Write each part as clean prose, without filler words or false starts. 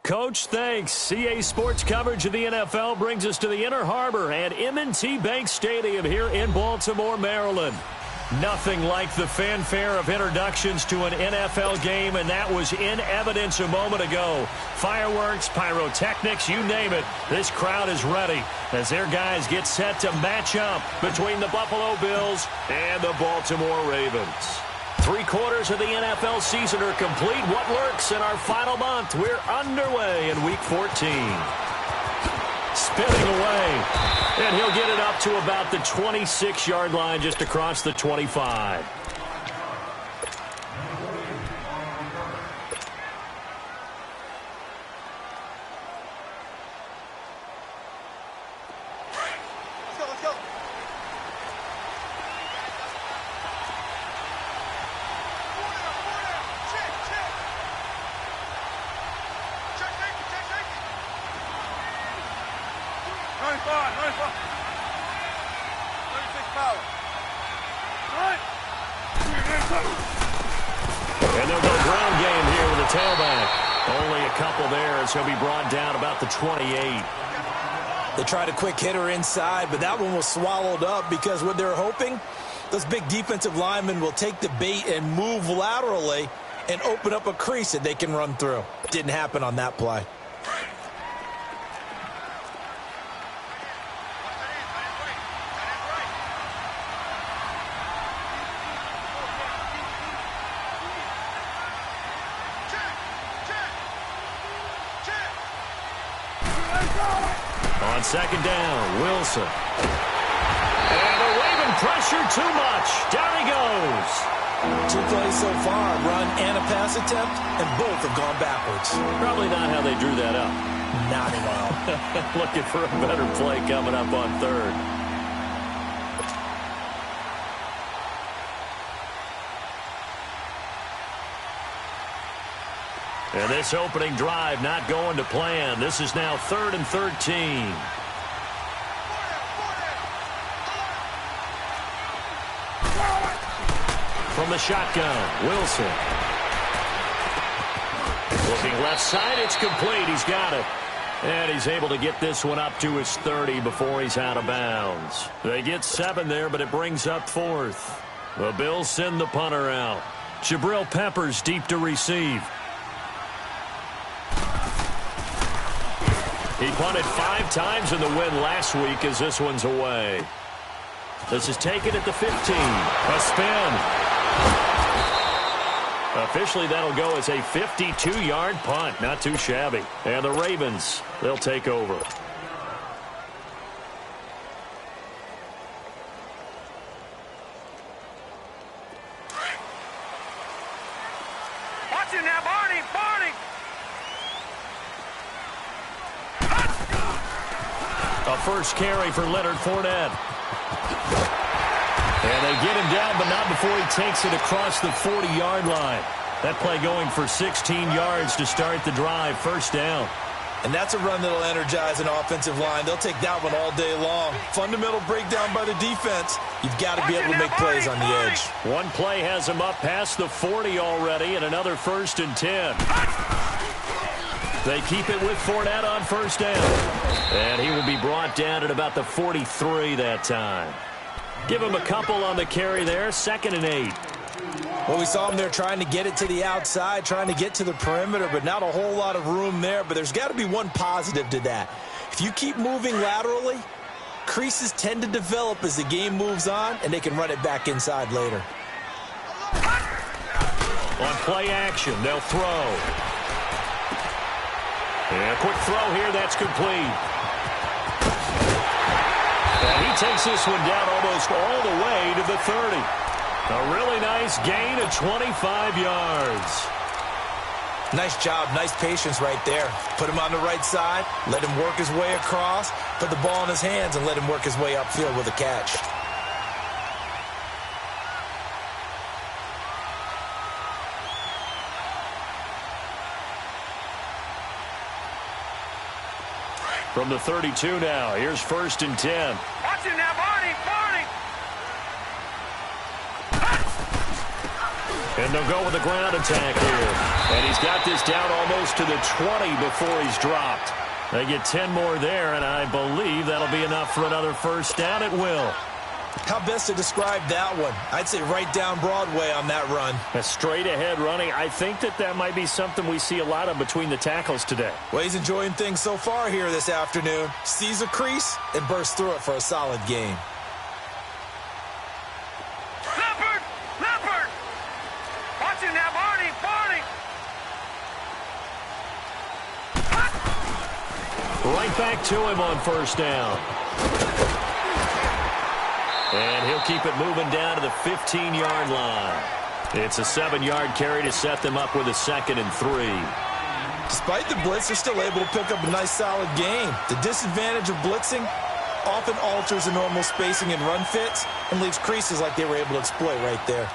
Coach, thanks. CA Sports coverage of the NFL brings us to the Inner Harbor at M&T Bank Stadium here in Baltimore, Maryland. Nothing like the fanfare of introductions to an NFL game, and that was in evidence a moment ago. Fireworks, pyrotechnics, you name it. This crowd is ready as their guys get set to match up between the Buffalo Bills and the Baltimore Ravens. 3/4 of the NFL season are complete. What lurks in our final month? We're underway in Week 14. Spinning away, and he'll get it up to about the 26-yard line just across the 25. And they'll go ground game here with a tailback. Only a couple there as he'll be brought down about the 28. They tried a quick hitter inside, but that one was swallowed up because what they're hoping, those big defensive linemen will take the bait and move laterally and open up a crease that they can run through. Didn't happen on that play. On second down, Wilson. And the Raven pressure too much. Down he goes. 2 plays so far, run and a pass attempt, and both have gone backwards. Probably not how they drew that up. Not at all. Looking for a better play coming up on third. And this opening drive not going to plan. This is now 3rd and 13. From the shotgun, Wilson. Looking left side, it's complete. He's got it. And he's able to get this one up to his 30 before he's out of bounds. They get 7 there, but it brings up 4th. The Bills send the punter out. Jabril Peppers deep to receive. He punted 5 times in the win last week as this one's away. This is taken at the 15. A spin. Officially, that'll go as a 52-yard punt. Not too shabby. And the Ravens, they'll take over. Watch it now, Barney! Barney! A first carry for Leonard Fournette. And they get him down, but not before he takes it across the 40-yard line. That play going for 16 yards to start the drive. First down. And that's a run that'll energize an offensive line. They'll take that one all day long. Fundamental breakdown by the defense. You've got to be able to make plays on the edge. One play has him up past the 40 already, and another 1st and 10. They keep it with Fournette on first down. And he will be brought down at about the 43 that time. Give him a couple on the carry there. 2nd and 8. Well, we saw him there trying to get it to the outside, trying to get to the perimeter, but not a whole lot of room there. But there's got to be one positive to that. If you keep moving laterally, creases tend to develop as the game moves on, and they can run it back inside later. On play action, they'll throw. And a quick throw here, that's complete. And he takes this one down almost all the way to the 30. A really nice gain of 25 yards. Nice job, nice patience right there. Put him on the right side, let him work his way across, put the ball in his hands, and let him work his way upfield with a catch. From the 32 now, here's 1st and 10. Watch it now, Barney! Barney! And they'll go with a ground attack here. And he's got this down almost to the 20 before he's dropped. They get 10 more there, and I believe that'll be enough for another first down. It will. How best to describe that one? I'd say right down Broadway on that run. A straight-ahead running. I think that might be something we see a lot of between the tackles today. Well, he's enjoying things so far here this afternoon. Sees a crease and bursts through it for a solid game. Right back to him on first down. And he'll keep it moving down to the 15-yard line. It's a 7-yard carry to set them up with a 2nd and 3. Despite the blitz, they're still able to pick up a nice, solid game. The disadvantage of blitzing often alters the normal spacing and run fits and leaves creases like they were able to exploit right there.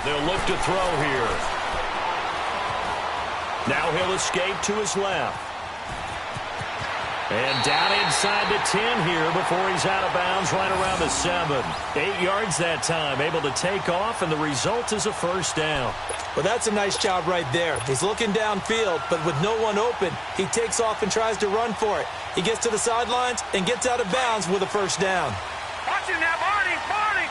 They'll look to throw here. Now he'll escape to his left. And down inside the 10 here before he's out of bounds right around the 7. 8 yards that time, able to take off, and the result is a first down. Well, that's a nice job right there. He's looking downfield, but with no one open, he takes off and tries to run for it. He gets to the sidelines and gets out of bounds with a first down. Watch him now, Barney! Barney!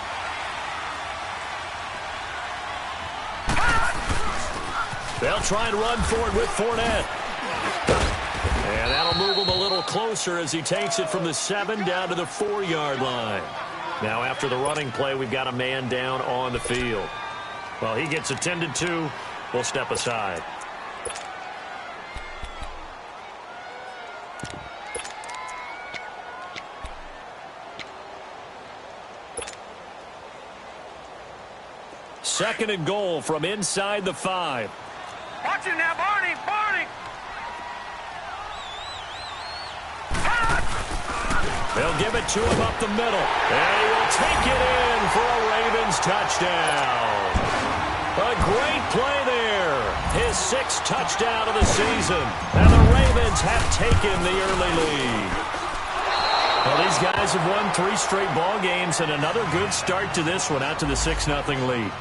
They'll try and run for it with Fournette. And that'll move him a little closer as he takes it from the 7 down to the 4-yard line. Now after the running play, we've got a man down on the field. Well, he gets attended to. We'll step aside. Second and goal from inside the 5. Watch him now, Barney! Barney! They'll give it to him up the middle. And he will take it in for a Ravens touchdown. A great play there. His 6th touchdown of the season. And the Ravens have taken the early lead. Well, these guys have won 3 straight ball games, and another good start to this one out to the 6-0 lead.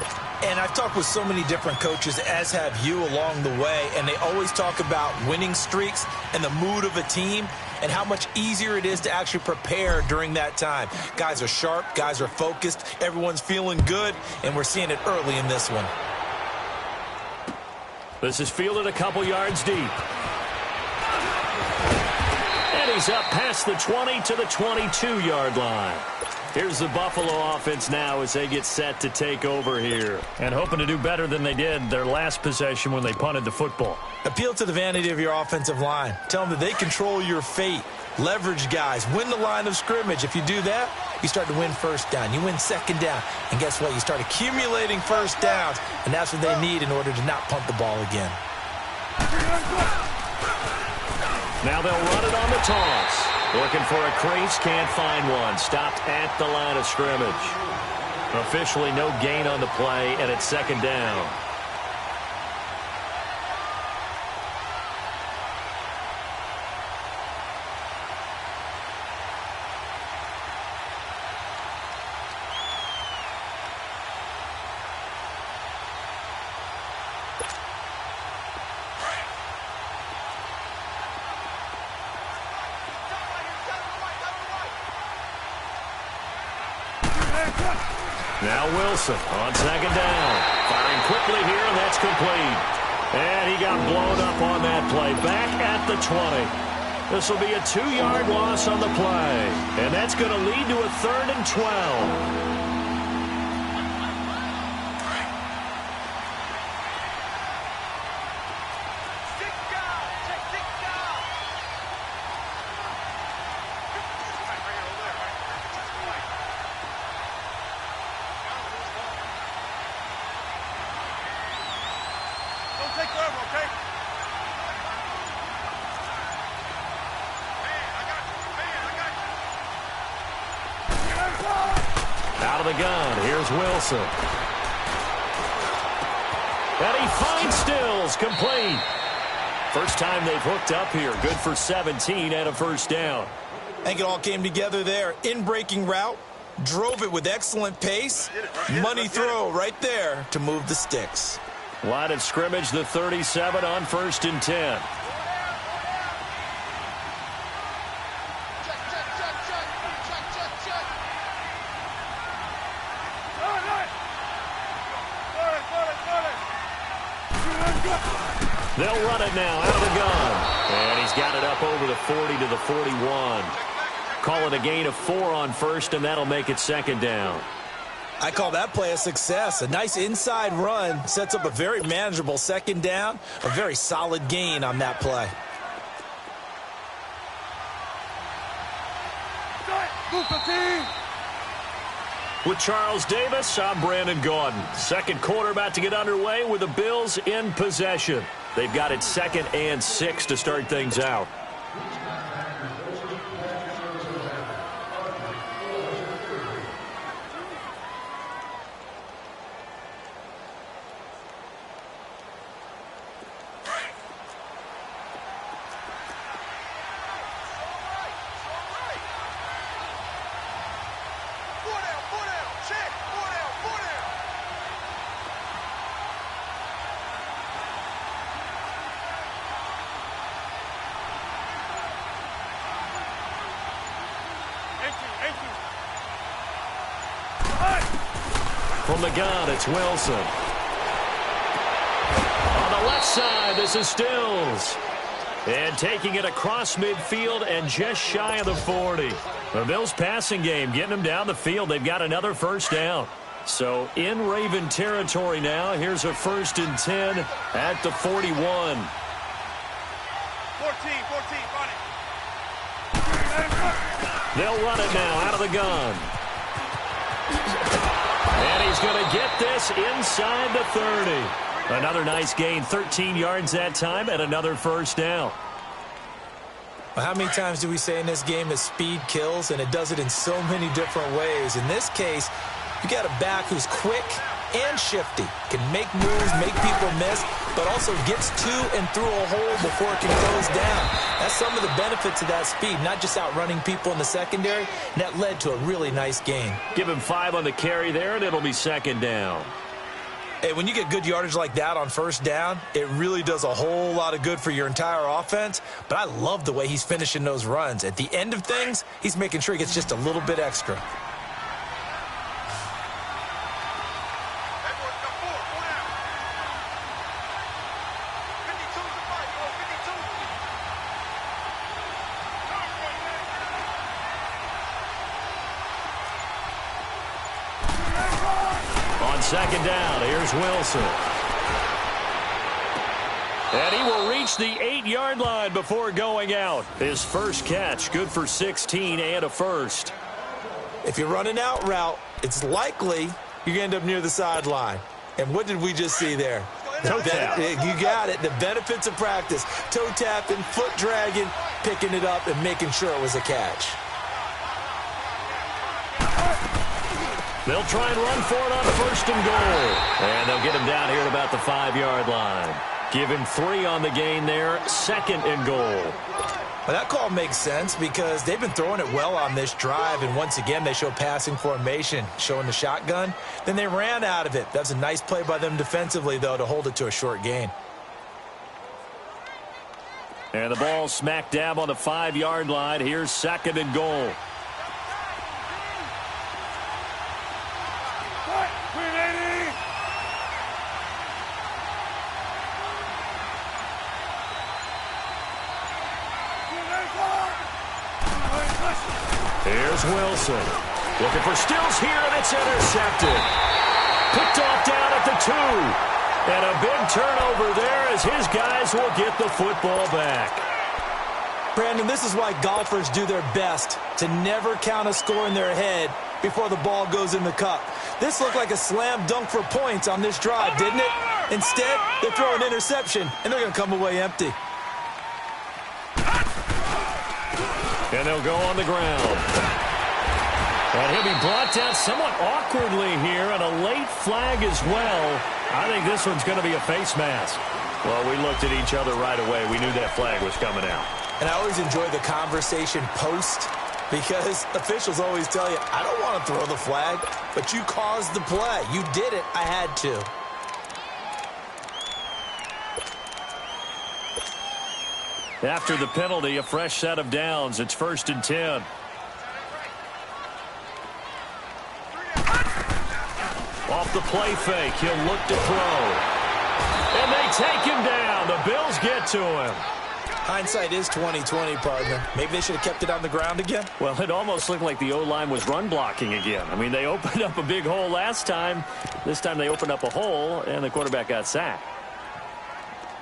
And I've talked with so many different coaches, as have you along the way, and they always talk about winning streaks and the mood of a team and how much easier it is to actually prepare during that time. Guys are sharp, guys are focused, everyone's feeling good, and we're seeing it early in this one. This is fielded a couple yards deep. And he's up past the 20 to the 22-yard line. Here's the Buffalo offense now as they get set to take over here. And hoping to do better than they did their last possession when they punted the football. Appeal to the vanity of your offensive line. Tell them that they control your fate. Leverage guys. Win the line of scrimmage. If you do that, you start to win first down. You win second down. And guess what? You start accumulating first downs. And that's what they need in order to not punt the ball again. Now they'll run it on the toss. Looking for a crease, can't find one. Stopped at the line of scrimmage. Officially no gain on the play, and it's second down. Now Wilson on second down. Firing quickly here, and that's complete. And he got blown up on that play. Back at the 20. This will be a 2-yard loss on the play. And that's going to lead to a 3rd and 12. Out of the gun, here's Wilson. And he finds Stills, complete. First time they've hooked up here. Good for 17 and a first down. I think it all came together there. In-breaking route, drove it with excellent pace. Money throw right there to move the sticks. Line of scrimmage, the 37 on 1st and 10. They'll run it now out of the gun. And he's got it up over the 40 to the 41. Call it a gain of 4 on 1st, and that'll make it 2nd down. I call that play a success. A nice inside run sets up a very manageable 2nd down. A very solid gain on that play. With Charles Davis, I'm Brandon Gaudin. Second quarter about to get underway with the Bills in possession. They've got it 2nd and 6 to start things out. From the gun, it's Wilson. On the left side, this is Stills. And taking it across midfield and just shy of the 40. The Bills passing game, getting them down the field. They've got another first down. So in Raven territory now. Here's a 1st and 10 at the 41. 14, run it. They'll run it now out of the gun. And he's going to get this inside the 30. Another nice gain, 13 yards that time, and another first down. Well, how many times do we say in this game that speed kills, and it does it in so many different ways? In this case, you got a back who's quick and shifty, can make moves, make people miss, but also gets to and through a hole before it can close down. That's some of the benefits of that speed, not just outrunning people in the secondary, and that led to a really nice gain. Give him 5 on the carry there, and it'll be 2nd down. Hey, when you get good yardage like that on first down, it really does a whole lot of good for your entire offense, but I love the way he's finishing those runs. At the end of things, he's making sure he gets just a little bit extra. On 2nd down, here's Wilson. And he will reach the 8-yard line before going out. His first catch, good for 16 and a first. If you're running out route, it's likely you're going to end up near the sideline. And what did we just see there? Toe tap. You got it. The benefits of practice. Toe tapping, foot dragging, picking it up, and making sure it was a catch. They'll try and run for it on 1st and goal. And they'll get him down here at about the 5-yard line. Give him 3 on the gain there, 2nd and goal. Well, that call makes sense because they've been throwing it well on this drive, and once again they show passing formation, showing the shotgun. Then they ran out of it. That's a nice play by them defensively, though, to hold it to a short gain. And the ball smack dab on the 5-yard line. Here's 2nd and goal. Here's Wilson. Looking for Stills here, and it's intercepted. Picked off down at the 2. And a big turnover there as his guys will get the football back. Brandon, this is why golfers do their best to never count a score in their head before the ball goes in the cup. This looked like a slam dunk for points on this drive, didn't it? Instead, they throw an interception, and they're going to come away empty. And they'll go on the ground. And he'll be brought down somewhat awkwardly here, and a late flag as well. I think this one's going to be a face mask. Well, we looked at each other right away. We knew that flag was coming out. And I always enjoy the conversation post because officials always tell you, I don't want to throw the flag, but you caused the play. You did it. I had to. After the penalty, a fresh set of downs. It's 1st and 10. Off the play fake, he'll look to throw. And they take him down. The Bills get to him. Hindsight is 20/20, partner. Maybe they should have kept it on the ground again. Well, it almost looked like the O-line was run blocking again. I mean, they opened up a big hole last time. This time they opened up a hole, and the quarterback got sacked.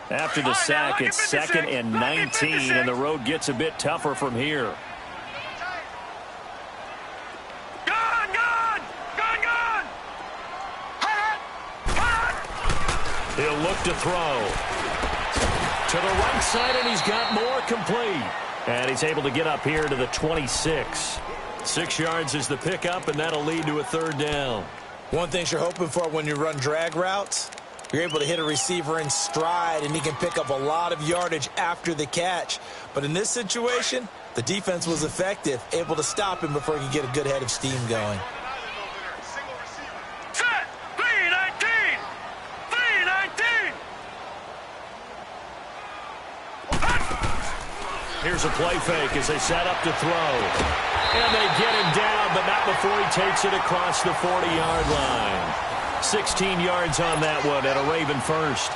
After the sack, it's 2nd and 19, and the road gets a bit tougher from here. He'll look to throw. To the right side, and he's got more complete. And he's able to get up here to the 26. 6 yards is the pickup, and that'll lead to a 3rd down. One thing you're hoping for when you run drag routes, you're able to hit a receiver in stride, and he can pick up a lot of yardage after the catch. But in this situation, the defense was effective, able to stop him before he could get a good head of steam going. Here's a play fake as they set up to throw. And they get him down, but not before he takes it across the 40-yard line. 16 yards on that one and a Raven first.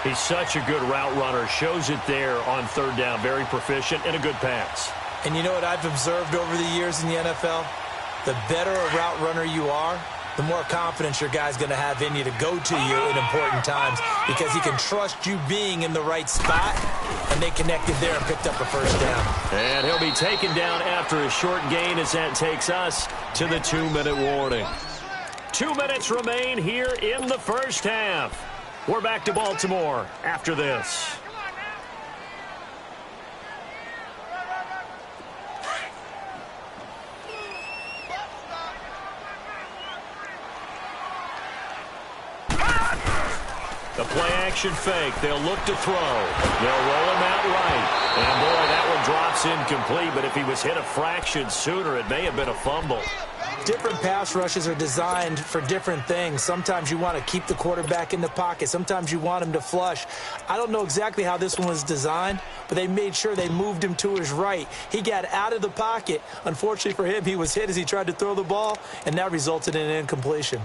He's such a good route runner. Shows it there on 3rd down. Very proficient and a good pass. And you know what I've observed over the years in the NFL? The better a route runner you are, the more confidence your guy's going to have in you to go to you in important times because he can trust you being in the right spot, and they connected there and picked up a 1st down. And he'll be taken down after a short gain as that takes us to the 2-minute warning. 2 minutes remain here in the 1st half. We're back to Baltimore after this. The play-action fake. They'll look to throw. They'll roll him out right. And, boy, that one drops incomplete. But if he was hit a fraction sooner, it may have been a fumble. Different pass rushes are designed for different things. Sometimes you want to keep the quarterback in the pocket. Sometimes you want him to flush. I don't know exactly how this one was designed, but they made sure they moved him to his right. He got out of the pocket. Unfortunately for him, he was hit as he tried to throw the ball, and that resulted in an incompletion.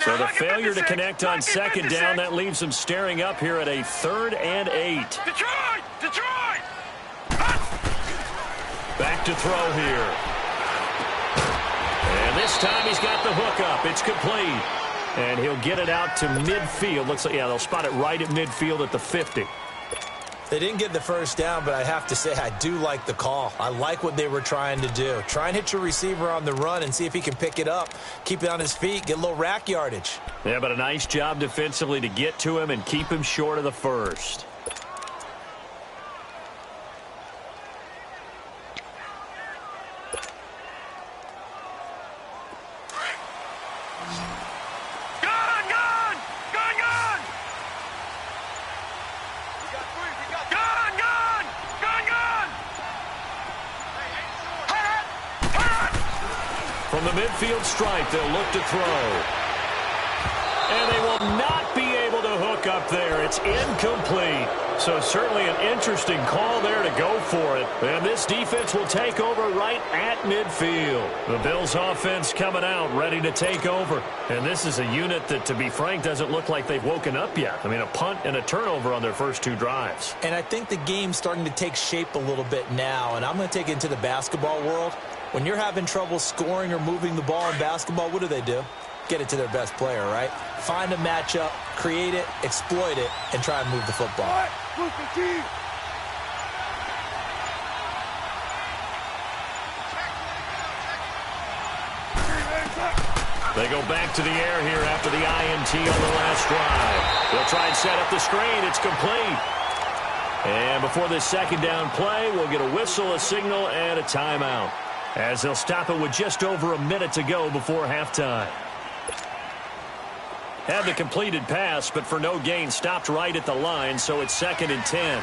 So the failure to connect on 2nd down, that leaves them staring up here at a 3rd and 8. Detroit! Back to throw here. And this time he's got the hook up. It's complete. And he'll get it out to midfield. Looks like, yeah, they'll spot it right at midfield at the 50. They didn't get the 1st down, but I have to say I do like the call. I like what they were trying to do. Try and hit your receiver on the run and see if he can pick it up, keep it on his feet, get a little rack yardage. Yeah, but a nice job defensively to get to him and keep him short of the 1st. From the midfield stripe, they'll look to throw. And they will not be able to hook up there. It's incomplete. So certainly an interesting call there to go for it. And this defense will take over right at midfield. The Bills offense coming out, ready to take over. And this is a unit that, to be frank, doesn't look like they've woken up yet. I mean, a punt and a turnover on their first 2 drives. And I think the game's starting to take shape a little bit now. And I'm going to take it into the basketball world. When you're having trouble scoring or moving the ball in basketball, what do? Get it to their best player, right? Find a matchup, create it, exploit it, and try and move the football. They go back to the air here after the INT on the last drive. They'll try and set up the screen. It's complete. And before this 2nd down play, we'll get a whistle, a signal, and a timeout. as they'll stop it with just over a minute to go before halftime. Had the completed pass, but for no gain, stopped right at the line, so it's 2nd and 10.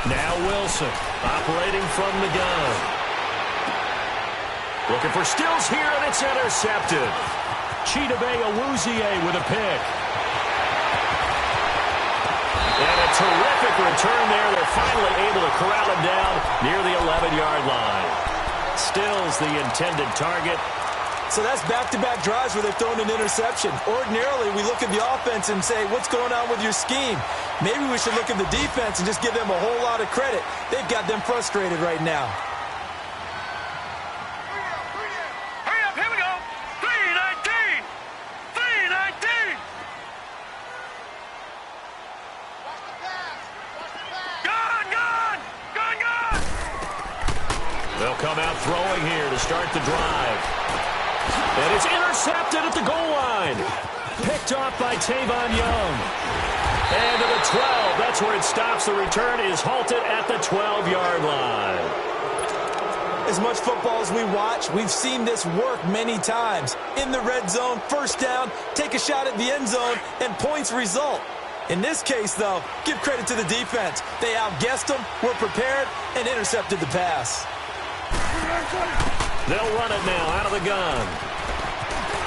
Now Wilson, operating from the gun. Looking for Stills here, and it's intercepted. Chidobe Awuzie with a pick. And a terrific return there. They're finally able to corral him down near the 11-yard line. Stills the intended target. So that's back-to-back drives where they've thrown an interception. Ordinarily, we look at the offense and say, what's going on with your scheme? Maybe we should look at the defense and just give them a whole lot of credit. They've got them frustrated right now. Hurry up, here we go. 3:19. 3:19. Gone, gone, gone, gone. They'll come out throwing here to start the drive. And it's intercepted at the goal line. Picked off by Tavon Young. And to the 12. That's where it stops. The return is halted at the 12-yard line. As much football as we watch, we've seen this work many times. In the red zone, first down, take a shot at the end zone, and points result. In this case, though, give credit to the defense. They outguessed them, were prepared, and intercepted the pass. They'll run it now out of the gun.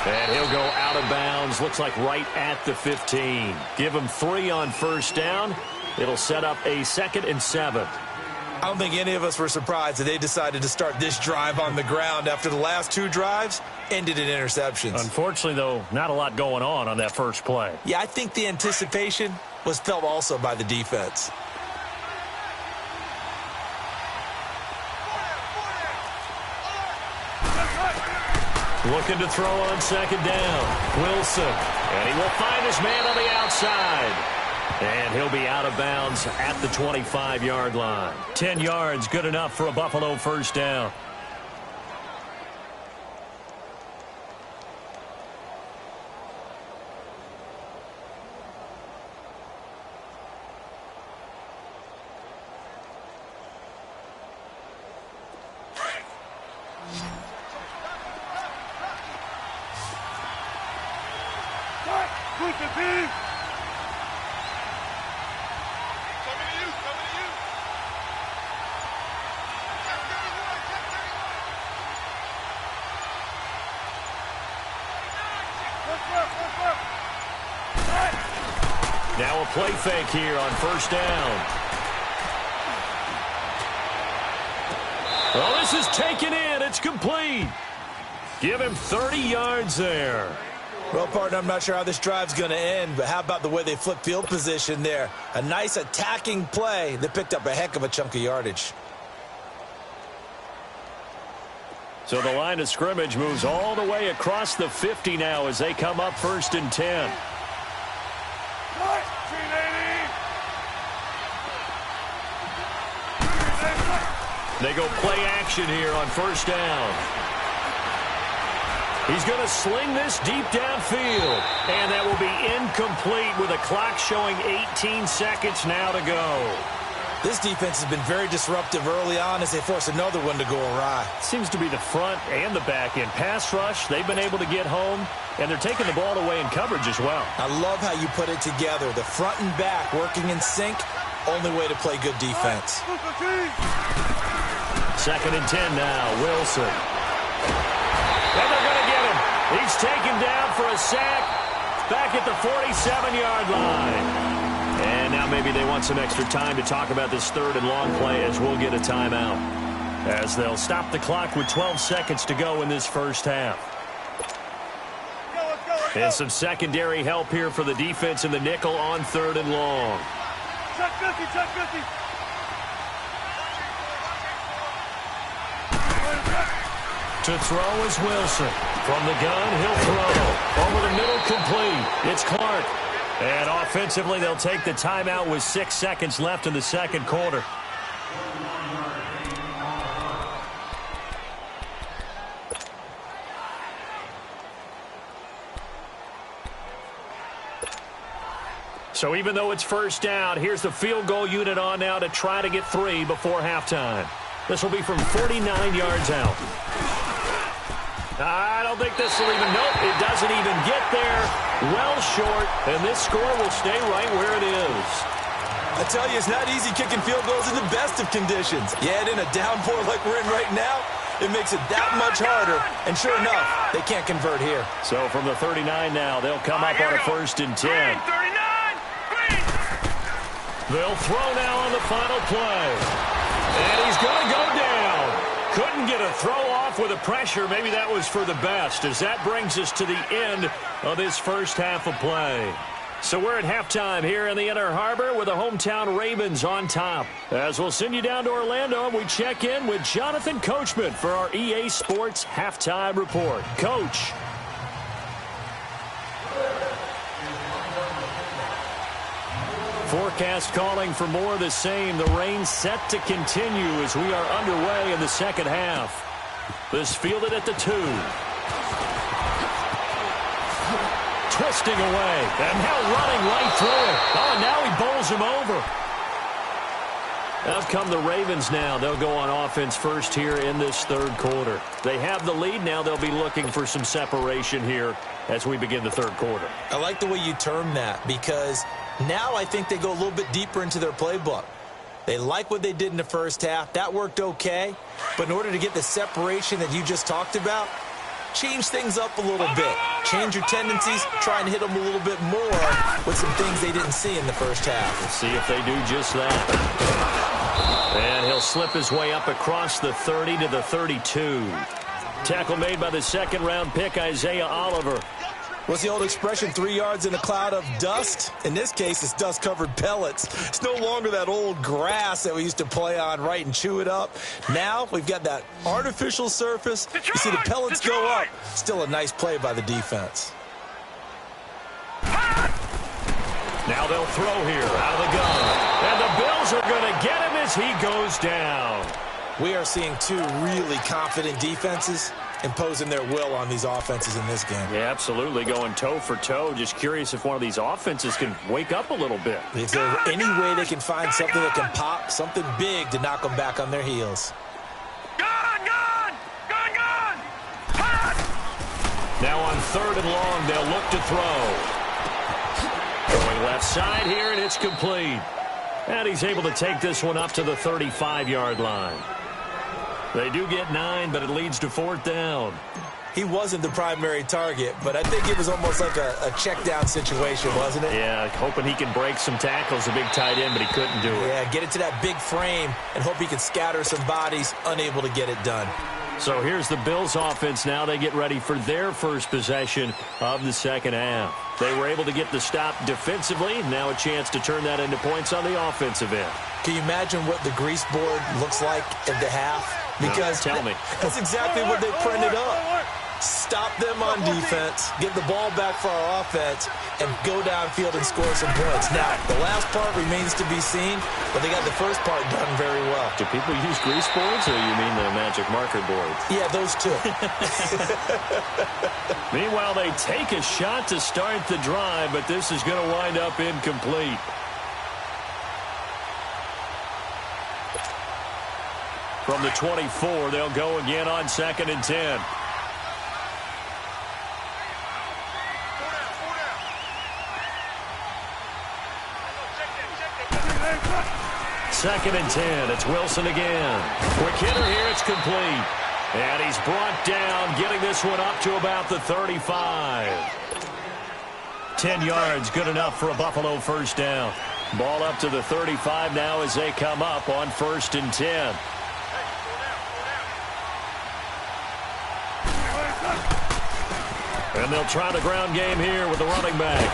And he'll go out of bounds. Looks like right at the 15. Give him 3 on first down. It'll set up a 2nd and 7. I don't think any of us were surprised that they decided to start this drive on the ground after the last 2 drives ended in interceptions. Unfortunately, though, not a lot going on that first play. Yeah, I think the anticipation was felt also by the defense. Looking to throw on 2nd down. Wilson. And he will find his man on the outside. And he'll be out of bounds at the 25-yard line. 10 yards, good enough for a Buffalo first down. Now a play fake here on first down. Well, this is taken in. It's complete. Give him 30 yards there. Well, partner, I'm not sure how this drive's going to end, but how about the way they flip field position there? A nice attacking play that picked up a heck of a chunk of yardage. So the line of scrimmage moves all the way across the 50 now as they come up 1st and 10. They go play action here on first down. He's going to sling this deep downfield. And that will be incomplete with a clock showing 18 seconds now to go. This defense has been very disruptive early on as they force another one to go awry. Seems to be the front and the back end. Pass rush, they've been able to get home, and they're taking the ball away in coverage as well. I love how you put it together. The front and back working in sync, only way to play good defense. 2nd and 10 now, Wilson. And they're going to get him. He's taken down for a sack back at the 47-yard line. And now maybe they want some extra time to talk about this 3rd and long play as we'll get a timeout. As they'll stop the clock with 12 seconds to go in this first half. And some secondary help here for the defense in the nickel on 3rd and long. Check 50, check 50. To throw is Wilson. From the gun, he'll throw. Over the middle, complete. It's Clark. And offensively, they'll take the timeout with 6 seconds left in the second quarter. So even though it's first down, here's the field goal unit on now to try to get 3 before halftime. This will be from 49 yards out. I don't think this will even, nope, it doesn't even get there. Well short, and this score will stay right where it is. I tell you, it's not easy kicking field goals in the best of conditions. Yet in a downpour like we're in right now, it makes it that much harder. And sure enough, they can't convert here. So from the 39 now, they'll come up on a 1st and 10. Green, 39. Green. They'll throw now on the final play. And he's going to go down. Couldn't get a throw off with the pressure. Maybe that was for the best, as that brings us to the end of this first half of play. So we're at halftime here in the Inner Harbor with the hometown Ravens on top. As we'll send you down to Orlando, we check in with Jonathan Coachman for our EA Sports Halftime Report. Coach. Forecast calling for more of the same. The rain set to continue as we are underway in the second half. This fielded at the 2. Twisting away, and now running right through it. Oh, and now he bowls him over. Out come the Ravens now. They'll go on offense first here in this third quarter. They have the lead. Now they'll be looking for some separation here as we begin the third quarter. I like the way you term that, because now I think they go a little bit deeper into their playbook. They like what they did in the first half. That worked okay. But in order to get the separation that you just talked about, change things up a little bit. Change your tendencies. Try and hit them a little bit more with some things they didn't see in the first half. Let's see if they do just that. And he'll slip his way up across the 30 to the 32. Tackle made by the second-round pick, Isaiah Oliver. What's the old expression, 3 yards in a cloud of dust? In this case, it's dust-covered pellets. It's no longer that old grass that we used to play on, right, and chew it up. Now we've got that artificial surface. You see the pellets go up. Still a nice play by the defense. Now they'll throw here out of the gun. And the Bills are going to get him as he goes down. We are seeing 2 really confident defenses imposing their will on these offenses in this game. Yeah, absolutely, going toe for toe. Just curious if one of these offenses can wake up a little bit. Is there any way they can find something that can pop, something big to knock them back on their heels? Gone, gone, gone, gone. Now on 3rd and long, they'll look to throw. Going left side here, and it's complete. And he's able to take this one up to the 35-yard line. They do get 9, but it leads to 4th down. He wasn't the primary target, but I think it was almost like a check-down situation, wasn't it? Yeah, hoping he can break some tackles, a big tight end, but he couldn't do it. Yeah, get it to that big frame and hope he can scatter some bodies, unable to get it done. So here's the Bills offense now. They get ready for their first possession of the second half. They were able to get the stop defensively. Now a chance to turn that into points on the offensive end. Can you imagine what the grease board looks like at the half? Because no, tell me. That's exactly what they printed up. Stop them on defense, get the ball back for our offense, and go downfield and score some points. Now, the last part remains to be seen, but they got the first part done very well. Do people use grease boards, or you mean the magic marker boards? Yeah, those two. Meanwhile, they take a shot to start the drive, but this is going to wind up incomplete. From the 24, they'll go again on 2nd and 10. Second and 10. It's Wilson again. Quick hitter here. It's complete. And he's brought down, getting this one up to about the 35. 10 yards, good enough for a Buffalo first down. Ball up to the 35 now as they come up on 1st and 10. And they'll try the ground game here with the running back.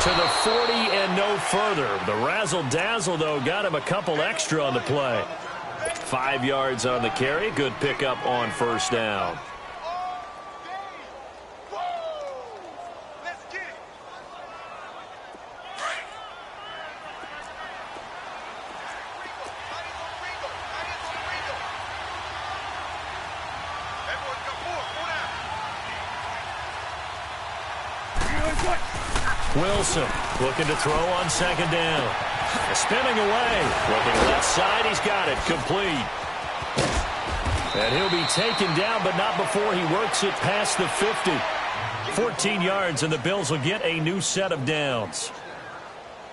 To the 40 and no further. The razzle-dazzle, though, got him a couple extra on the play. 5 yards on the carry. Good pickup on first down. Wilson looking to throw on second down. Spinning away. Looking left side. He's got it. Complete. And he'll be taken down, but not before he works it past the 50. 14 yards, and the Bills will get a new set of downs.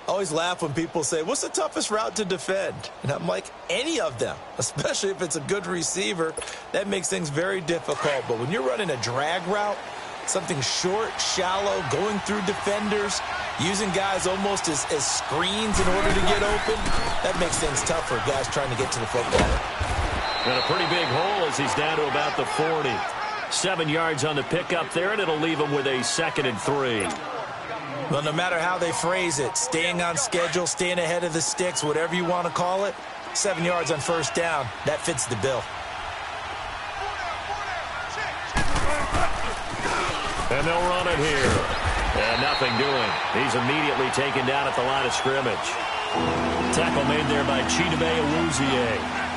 I always laugh when people say, what's the toughest route to defend? And I'm like, any of them, especially if it's a good receiver. That makes things very difficult. But when you're running a drag route, something short, shallow, going through defenders, using guys almost as screens in order to get open, that makes things tough for guys trying to get to the football. And a pretty big hole as he's down to about the 40. 7 yards on the pickup there, and it'll leave him with a 2nd and 3. Well, no matter how they phrase it, staying on schedule, staying ahead of the sticks, whatever you want to call it, 7 yards on first down, that fits the bill. And they'll run it here. And nothing doing. He's immediately taken down at the line of scrimmage. Tackle made there by Chidobe Awuzie.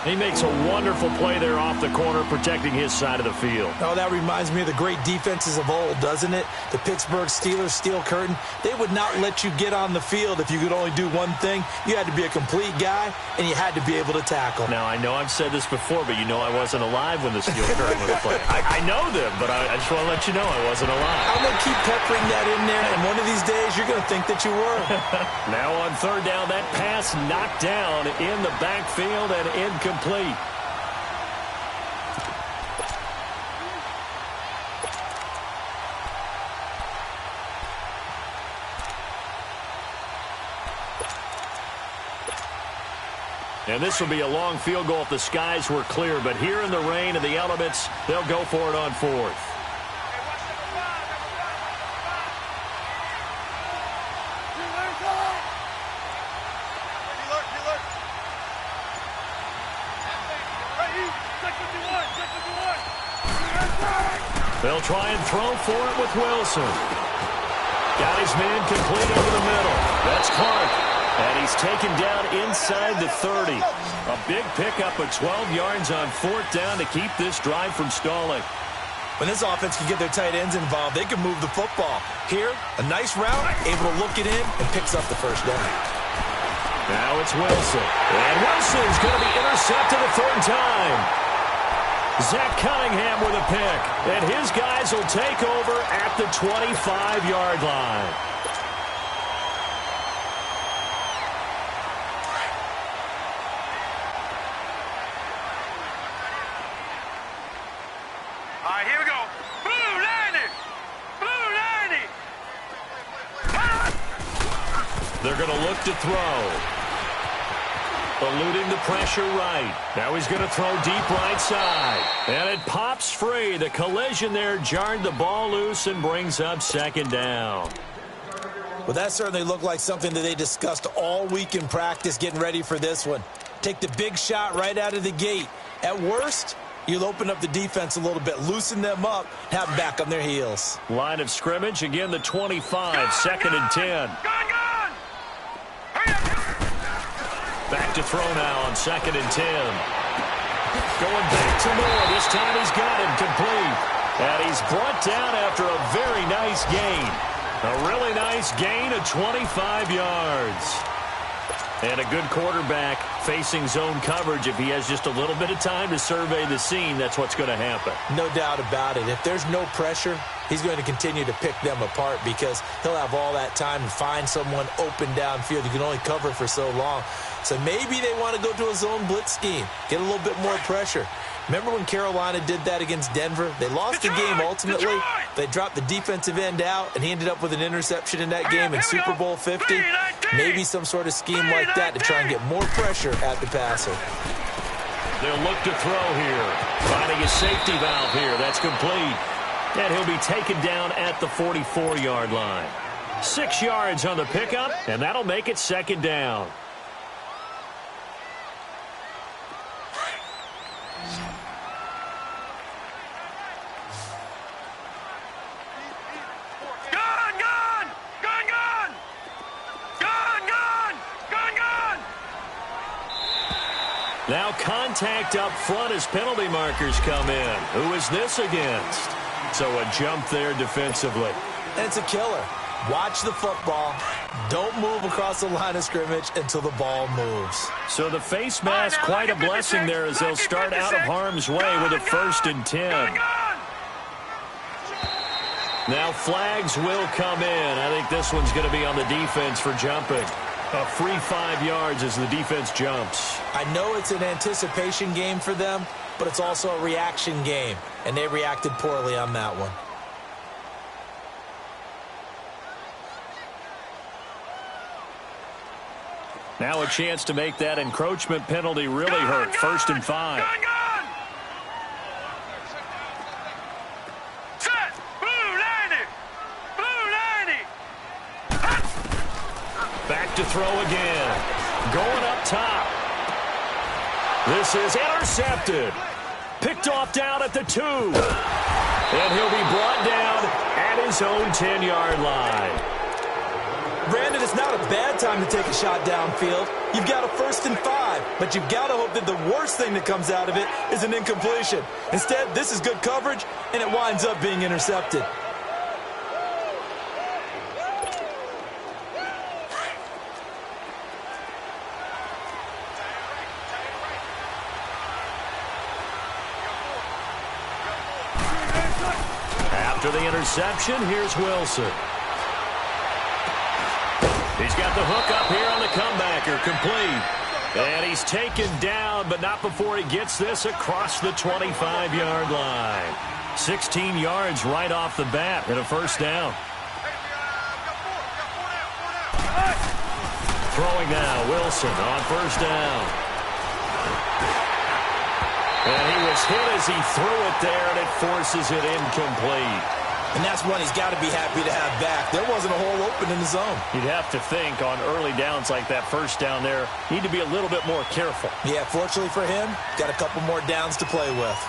He makes a wonderful play there off the corner, protecting his side of the field. Oh, that reminds me of the great defenses of old, doesn't it? The Pittsburgh Steelers steel curtain. They would not let you get on the field if you could only do one thing. You had to be a complete guy, and you had to be able to tackle. Now, I know I've said this before, but you know I wasn't alive when the steel curtain was playing. I know them, but I just want to let you know I wasn't alive. I'm going to keep peppering that in there, and one of these days you're going to think that you were. Now on third down, that pass knocked down in the backfield and incomplete. And this will be a long field goal if the skies were clear, but here in the rain and the elements, they'll go for it on 4th. They'll try and throw for it with Wilson. Got his man complete over the middle. That's Clark. And he's taken down inside the 30. A big pickup of 12 yards on 4th down to keep this drive from stalling. When this offense can get their tight ends involved, they can move the football. Here, a nice route, able to look it in, and picks up the first down. Now it's Wilson. And Wilson's going to be intercepted a 3rd time. Zach Cunningham with a pick. And his guys will take over at the 25-yard line. All right, here we go. Blue 90. Blue 90. They're going to look to throw. Eluding the pressure right. Now he's going to throw deep right side. And it pops free. The collision there jarred the ball loose and brings up 2nd down. Well, that certainly looked like something that they discussed all week in practice getting ready for this one. Take the big shot right out of the gate. At worst, you'll open up the defense a little bit, loosen them up, have them back on their heels. Line of scrimmage, again the 25, 2nd and 10. Gone. Back to throw now on 2nd and 10. Going back to Moore. This time he's got him complete. And he's brought down after a very nice gain. A really nice gain of 25 yards. And a good quarterback facing zone coverage. If he has just a little bit of time to survey the scene, that's what's going to happen. No doubt about it. If there's no pressure, he's going to continue to pick them apart because he'll have all that time to find someone open downfield. You can only cover for so long. So maybe they want to go to a zone blitz scheme, get a little bit more pressure. Remember when Carolina did that against Denver? They lost the game ultimately. They dropped the defensive end out, and he ended up with an interception in that game in Super Bowl 50. Maybe some sort of scheme like that to try and get more pressure at the passer. They'll look to throw here. Finding a safety valve here. That's complete. And he'll be taken down at the 44-yard line. 6 yards on the pickup, and that'll make it 2nd down. Now contact up front as penalty markers come in. Who is this against? So a jump there defensively. And it's a killer. Watch the football. Don't move across the line of scrimmage until the ball moves. So the face mask, quite a blessing there as they'll start out of harm's way with a 1st and 10. Now flags will come in. I think this one's going to be on the defense for jumping. A free 5 yards as the defense jumps. I know it's an anticipation game for them, but it's also a reaction game, and they reacted poorly on that one. Now a chance to make that encroachment penalty really hurt. 1st and 5. Back to throw again. Going up top. This is intercepted. Picked off down at the 2. And he'll be brought down at his own 10-yard line. Brandon, it's not a bad time to take a shot downfield. You've got a 1st and 5, but you've got to hope that the worst thing that comes out of it is an incompletion. Instead, this is good coverage, and it winds up being intercepted. After the interception, here's Wilson. He's got the hook up here on the comebacker, complete. And he's taken down, but not before he gets this across the 25-yard line. 16 yards right off the bat and a 1st down. Throwing now, Wilson on 1st down. And he was hit as he threw it there, and it forces it incomplete. And that's one he's got to be happy to have back. There wasn't a hole open in the zone. You'd have to think on early downs like that 1st down there, need to be a little bit more careful. Yeah, fortunately for him, got a couple more downs to play with.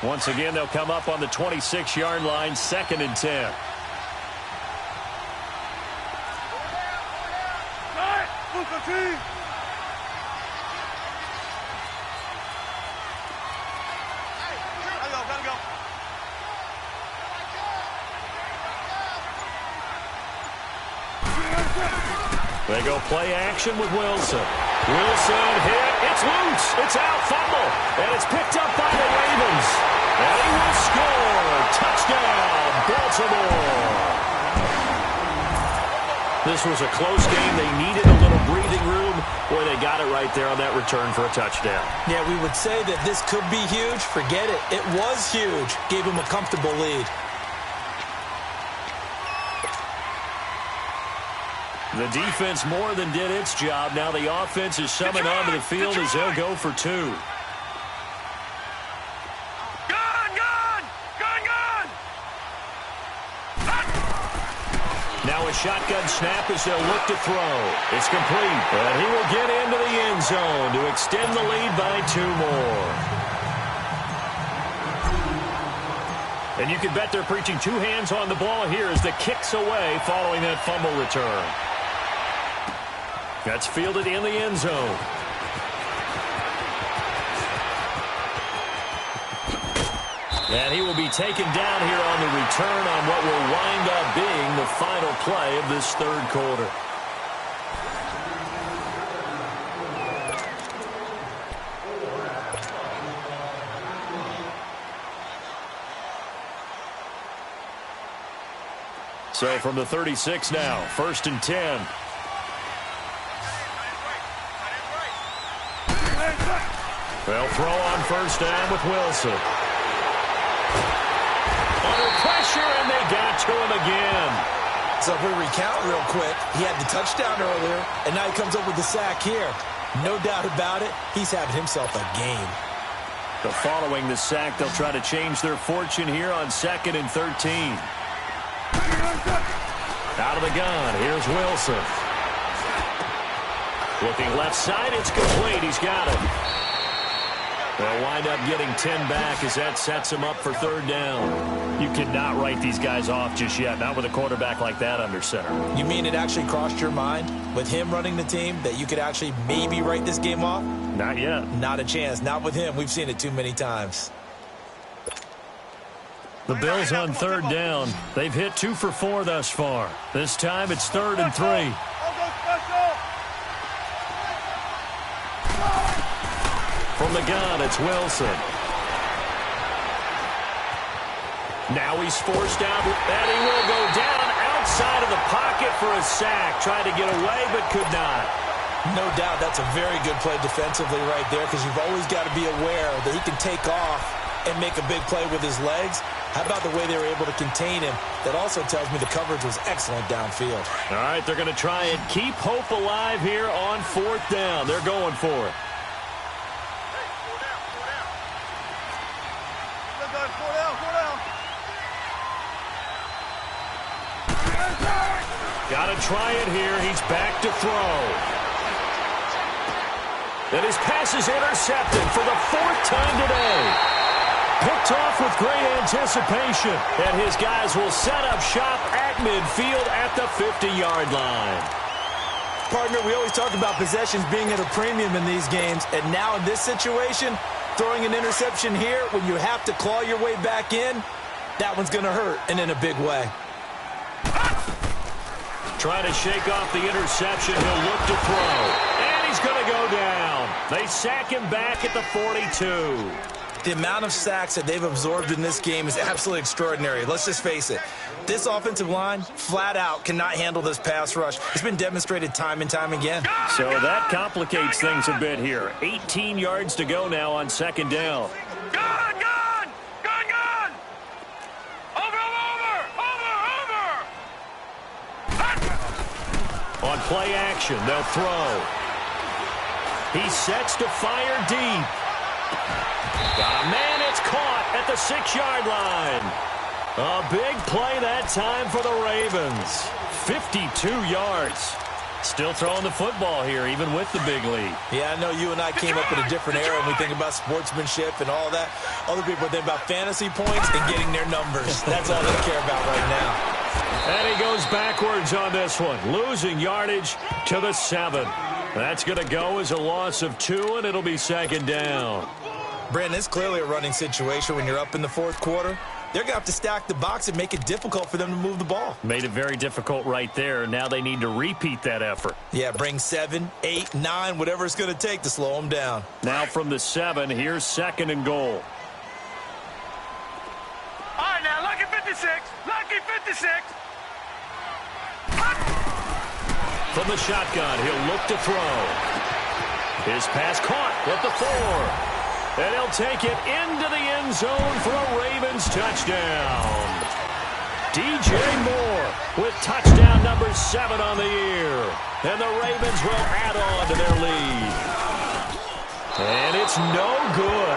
Once again, they'll come up on the 26-yard line, 2nd and 10. They go play action with Wilson. Wilson hit. It's loose. It's out. Fumble. And it's picked up by the Ravens. And he will score. Touchdown, Baltimore. This was a close game. They needed a little breathing room. Boy, they got it right there on that return for a touchdown. Yeah, we would say that this could be huge. Forget it. It was huge. Gave him a comfortable lead. The defense more than did its job. Now the offense is summoned onto the field as they'll go for 2. Now a shotgun snap as they'll look to throw. It's complete, and he will get into the end zone to extend the lead by 2 more. And you can bet they're preaching 2 hands on the ball here as the kick's away following that fumble return. That's fielded in the end zone. And he will be taken down here on the return on what will wind up being the final play of this 3rd quarter. So from the 36 now, 1st and 10. They'll throw on 1st down with Wilson. Under pressure, and they got to him again. So if we recount real quick, he had the touchdown earlier, and now he comes up with the sack here. No doubt about it, he's having himself a game. So following the sack, they'll try to change their fortune here on 2nd and 13. Out of the gun, here's Wilson. Looking left side, it's complete. He's got it. They'll wind up getting 10 back as that sets them up for third down. You cannot write these guys off just yet, not with a quarterback like that under center. You mean it actually crossed your mind with him running the team that you could actually maybe write this game off? Not yet. Not a chance. Not with him. We've seen it too many times. The Bills on third down. They've hit 2 for 4 thus far. This time it's 3rd and 3. From the gun, it's Wilson. Now he's forced out, and he will go down outside of the pocket for a sack. Tried to get away, but could not. No doubt that's a very good play defensively right there, because you've always got to be aware that he can take off and make a big play with his legs. How about the way they were able to contain him? That also tells me the coverage was excellent downfield. All right, they're going to try and keep hope alive here on 4th down. They're going for it. Got to try it here. He's back to throw. And his pass is intercepted for the 4th time today. Picked off with great anticipation. And his guys will set up shop at midfield at the 50-yard line. Partner, we always talk about possessions being at a premium in these games. And now in this situation, throwing an interception here when you have to claw your way back in, that one's going to hurt, and in a big way. Trying to shake off the interception. He'll look to throw. And he's going to go down. They sack him back at the 42. The amount of sacks that they've absorbed in this game is absolutely extraordinary. Let's just face it. This offensive line, flat out, cannot handle this pass rush. It's been demonstrated time and time again. So that complicates things a bit here. 18 yards to go now on 2nd down. Gun! Gun! Gun! Gun! Over! On play action, they'll throw. He sets to fire deep. Got a man, it's caught at the 6-yard line. A big play that time for the Ravens. 52 yards. Still throwing the football here, even with the big lead. Yeah, I know you and I came up in a different era, and we think about sportsmanship and all that. Other people think about fantasy points and getting their numbers. That's all they care about right now. And he goes backwards on this one, losing yardage to the 7. That's going to go as a loss of 2, and it'll be 2nd down. Brandon, it's clearly a running situation when you're up in the 4th quarter. They're going to have to stack the box and make it difficult for them to move the ball. Made it very difficult right there. Now they need to repeat that effort. Yeah, bring 7, 8, 9, whatever it's going to take to slow them down. Now from the 7, here's 2nd and goal. All right, now, lucky 56. Lucky 56. From the shotgun, he'll look to throw. His pass caught at the 4. And he'll take it into the end zone for a Ravens touchdown. DJ Moore with touchdown number 7 on the year. And the Ravens will add on to their lead. And it's no good.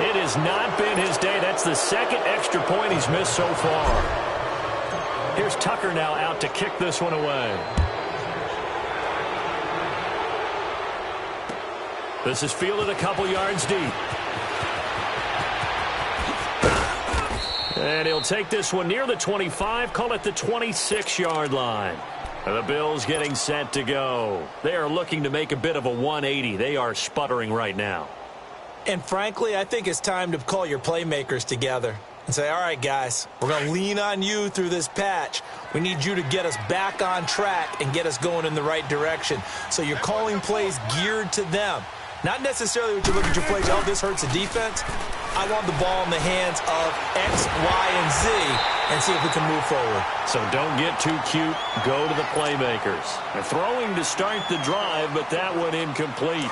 It has not been his day. That's the 2nd extra point he's missed so far. Here's Tucker now out to kick this one away. This is fielded a couple yards deep. And he'll take this one near the 25, call it the 26-yard line. And the Bills getting set to go. They are looking to make a bit of a 180. They are sputtering right now. And frankly, I think it's time to call your playmakers together and say, all right, guys, we're going to lean on you through this patch. We need you to get us back on track and get us going in the right direction. So you're calling plays geared to them. Not necessarily when you look at your plays, oh, this hurts the defense. I want the ball in the hands of X, Y, and Z and see if we can move forward. So don't get too cute. Go to the playmakers. They're throwing to start the drive, but that one incomplete.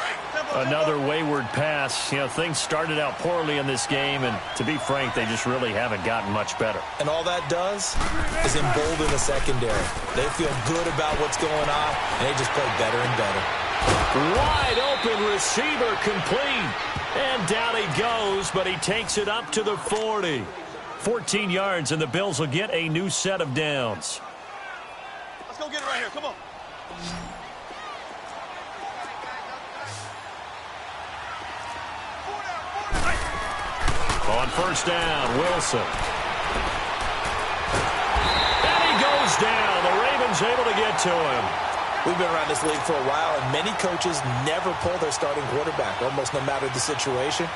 Another wayward pass. You know, things started out poorly in this game, and to be frank, they just really haven't gotten much better. And all that does is embolden the secondary. They feel good about what's going on, and they just play better and better. Wide open receiver complete. And down he goes, but he takes it up to the 40. 14 yards, and the Bills will get a new set of downs. Let's go get it right here. Come on. On first down, Wilson. And he goes down. The Ravens able to get to him. We've been around this league for a while, and many coaches never pull their starting quarterback, almost no matter the situation.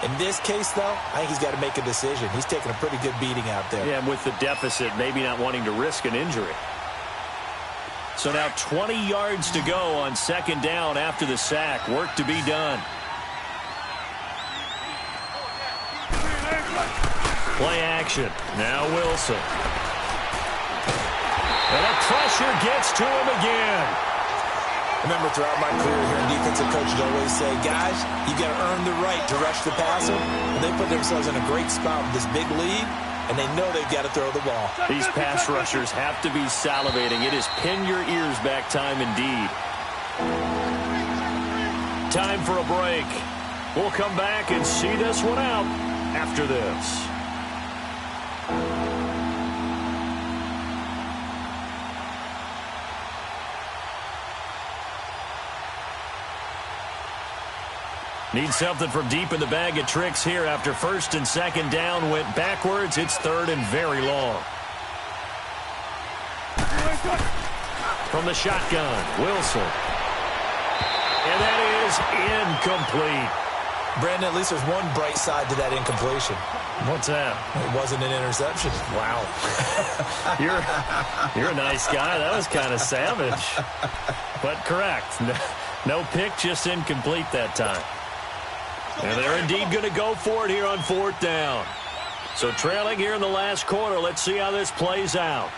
In this case, though, I think he's got to make a decision. He's taking a pretty good beating out there. Yeah, and with the deficit, maybe not wanting to risk an injury. So now 20 yards to go on second down after the sack. Work to be done. Play action. Now Wilson. And the pressure gets to him again. Remember, throughout my career here in defensive coach, I'd always say, guys, you got to earn the right to rush the passer. And they put themselves in a great spot with this big lead, and they know they've got to throw the ball. These pass rushers have to be salivating. It is pin your ears back time indeed. Time for a break. We'll come back and see this one out after this. Need something from deep in the bag of tricks here after first and second down went backwards. It's third and very long. From the shotgun, Wilson. And that is incomplete. Brandon, at least there's one bright side to that incompletion. What's that? It wasn't an interception. Wow. You're a nice guy. That was kind of savage. But correct. No pick, just incomplete that time. And they're indeed going to go for it here on fourth down. So trailing here in the last quarter. Let's see how this plays out.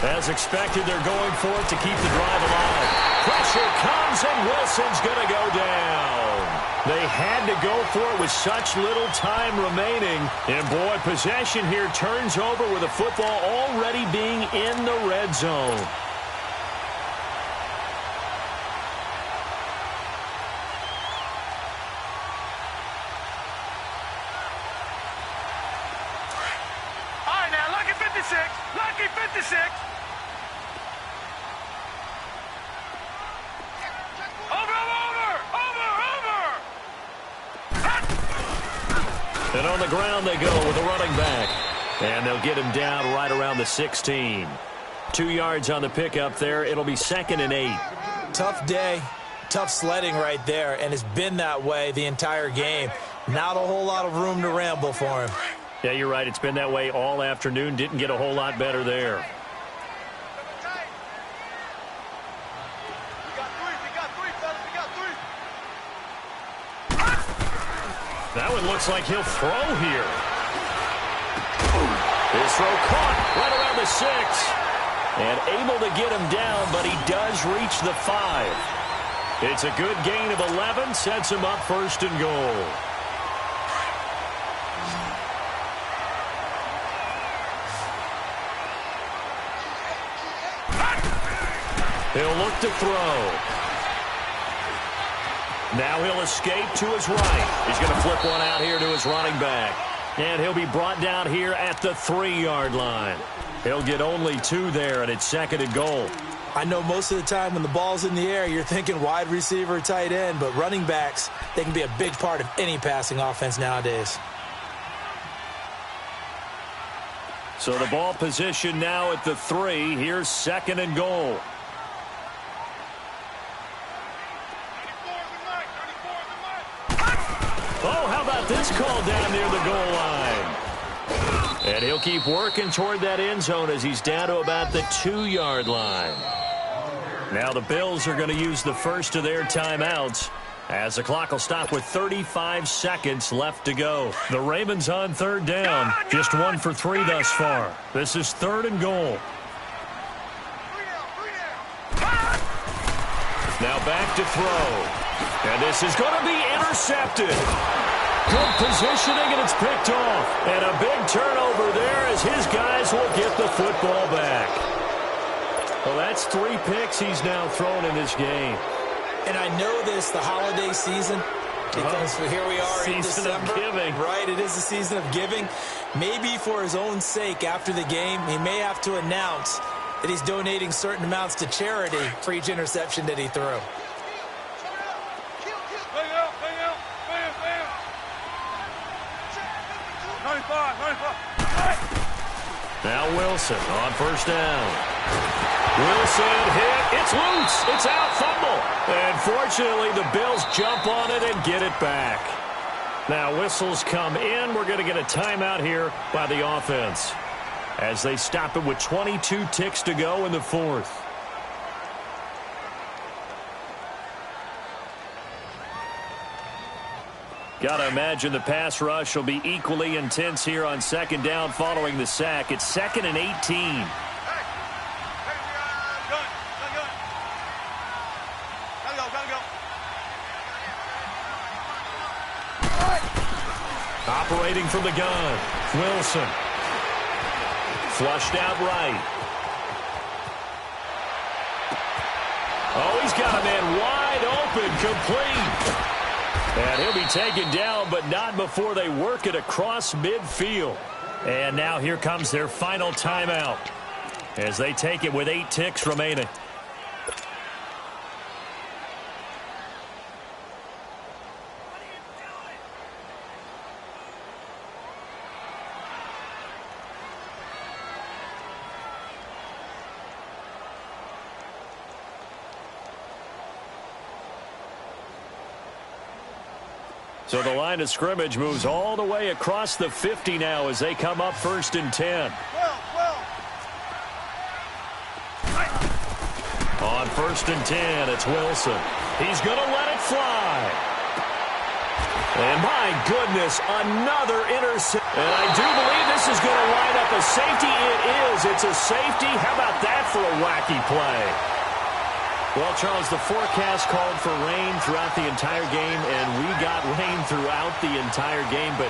As expected, they're going for it to keep the drive alive. Pressure comes, and Wilson's going to go down. They had to go for it with such little time remaining. And, boy, possession here turns over with the football already being in the red zone. Lucky 56. Over. And on the ground they go with a running back. And they'll get him down right around the 16. 2 yards on the pickup there. It'll be 2nd and 8. Tough day, tough sledding right there, and it's been that way the entire game. Not a whole lot of room to ramble for him. Yeah, you're right. It's been that way all afternoon. Didn't get a whole lot better there. That one looks like he'll throw here. His throw caught right around the 6. And able to get him down, but he does reach the 5. It's a good gain of 11. Sets him up 1st and goal. He'll look to throw. Now he'll escape to his right. He's going to flip one out here to his running back. And he'll be brought down here at the 3-yard line. He'll get only 2 there, and it's 2nd and goal. I know most of the time when the ball's in the air, you're thinking wide receiver, tight end, but running backs, they can be a big part of any passing offense nowadays. So the ball position now at the 3. Here's 2nd and goal. Oh, how about this call down near the goal line? And he'll keep working toward that end zone as he's down to about the 2-yard line. Now the Bills are going to use the first of their timeouts as the clock will stop with 35 seconds left to go. The Ravens on 3rd down, just 1 for 3 thus far. This is 3rd and goal. Now back to throw. And this is going to be intercepted. Good positioning, and it's picked off. And a big turnover there as his guys will get the football back. Well, that's 3 picks he's now thrown in this game. And I know this, the holiday season, because here we are in December. Season of giving. Right, it is the season of giving. Maybe for his own sake after the game, he may have to announce that he's donating certain amounts to charity for each interception that he threw. Now Wilson on first down. Wilson hit. It's loose. It's out. Fumble. And fortunately, the Bills jump on it and get it back. Now whistles come in. We're going to get a timeout here by the offense as they stop it with 22 ticks to go in the fourth. Got to imagine the pass rush will be equally intense here on second down following the sack. It's 2nd and 18. Operating from the gun, Wilson. Flushed out right. Oh, he's got a man wide open, complete. And he'll be taken down, but not before they work it across midfield. And now here comes their final timeout as they take it with 8 ticks remaining. So the line of scrimmage moves all the way across the 50 now as they come up 1st and 10. On 1st and 10, it's Wilson. He's going to let it fly. And my goodness, another interception. And I do believe this is going to line up a safety. It is. It's a safety. How about that for a wacky play? Well, Charles, the forecast called for rain throughout the entire game, and we got rain throughout the entire game. But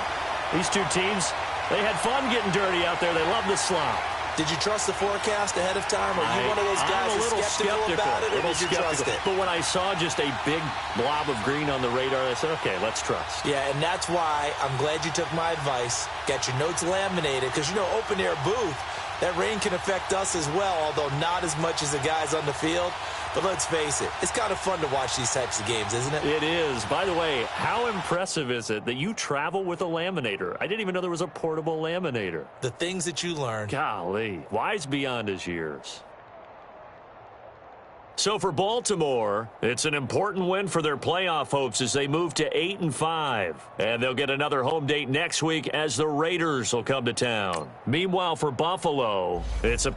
these two teams, they had fun getting dirty out there. They love the slop. Did you trust the forecast ahead of time? Are you one of those guys who's skeptical about it, or did you trust it? But when I saw just a big blob of green on the radar, I said, okay, let's trust. Yeah, and that's why I'm glad you took my advice. Got your notes laminated, because, you know, open-air booth, that rain can affect us as well, although not as much as the guys on the field. But let's face it, it's kind of fun to watch these types of games, isn't it? It is. By the way, how impressive is it that you travel with a laminator? I didn't even know there was a portable laminator. The things that you learn. Golly, wise beyond his years. So for Baltimore, it's an important win for their playoff hopes as they move to 8-5. And they'll get another home date next week as the Raiders will come to town. Meanwhile, for Buffalo, it's a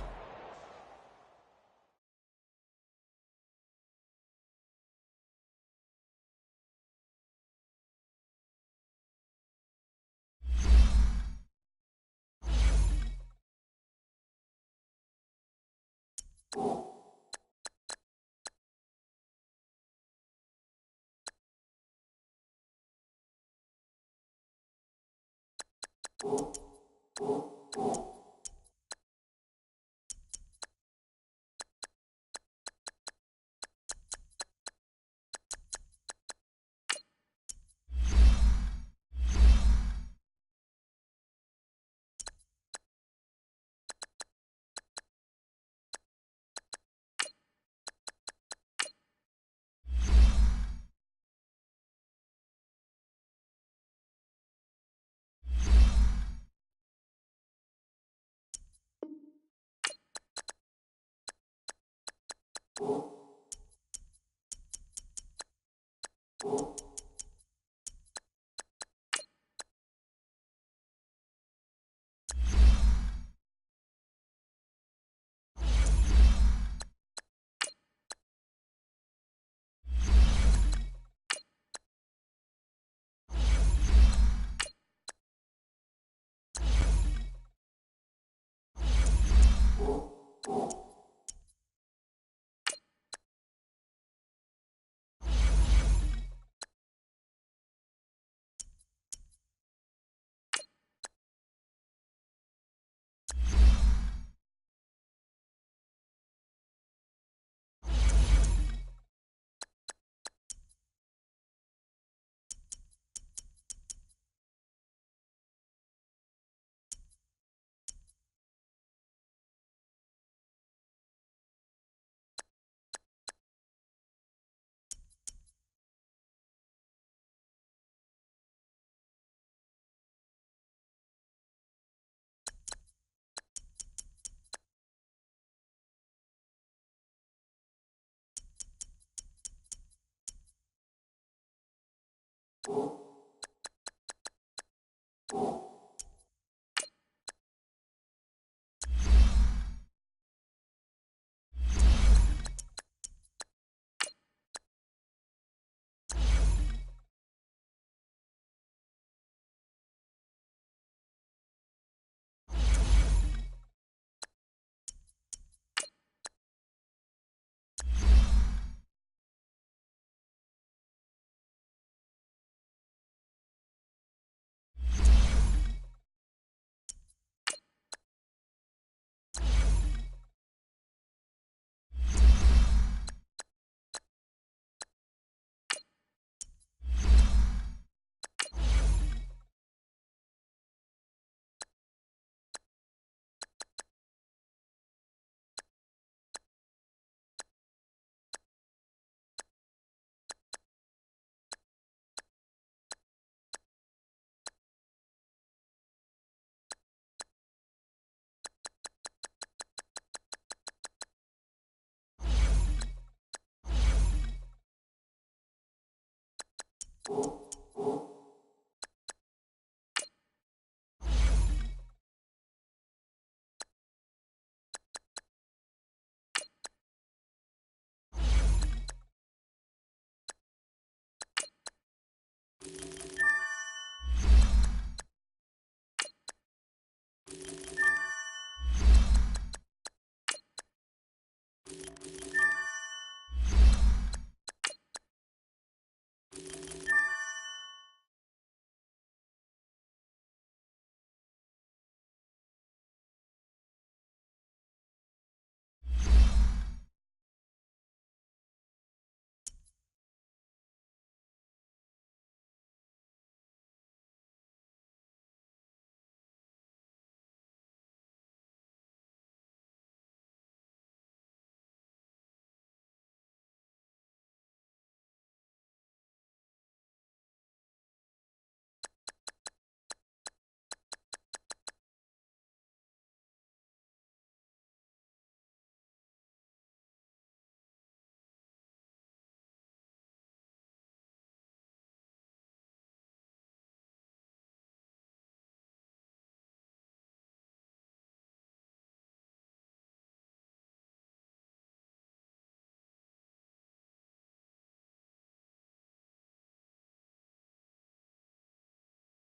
you